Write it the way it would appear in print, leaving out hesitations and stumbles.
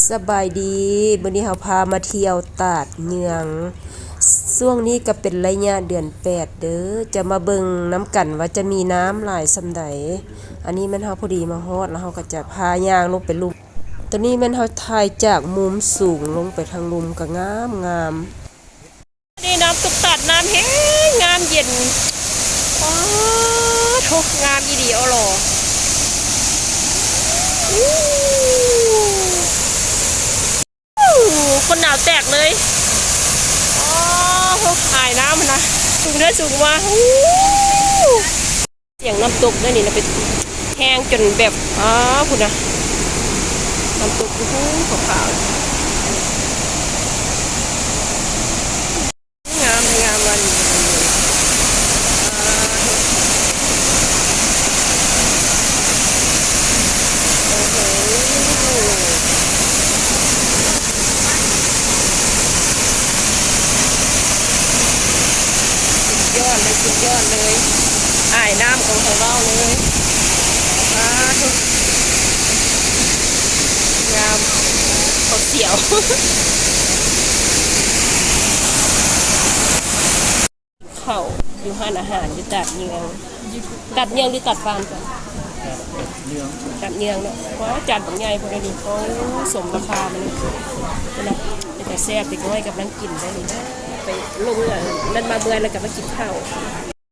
สบายดีมื้อนี้เราพามาเที่ยวตาดเหยืองช่วงนี้ก็เป็นระยะเดือน8เด้อจะมาเบิ่งน้ำกันว่าจะมีน้ำหลายส่ำใดอันนี้แม่นเฮาพอดีมาฮอดแล้วเฮาก็จะพาย่างลงไปลุ่มตัวนี้แม่นเฮาถ่ายจากมุมสูงลงไปทางลุ่มก็งามนี่น้ำตกตาดน้ำแห้งงามเย็นอ๋อโถงามอีหลีเอาหรอคนหนาวแตกเลยอ๋อหายน้ำมันนะสูงได้สูงมาเสียงน้ำตกนี่นะเป็นแห้งจนแบบคุณนะน้ำตกขาวงามงามวันสุดยอดเลยอ่ายน้ำของเขาเล่าเลยงามเขาเสียวเขาอยู่ห้านอาหารอยู่ตัดเนืองหรือตัดฟานก่อนตัดเนืองเนาะเพราะจานของใหญ่พวกนี้เขาสมราคามันนะแต่แซ่บเด็กน้อยกับนั่งกินได้เลยนะไปลงนั่นมาเมื่อแล้วกับมากินข้าว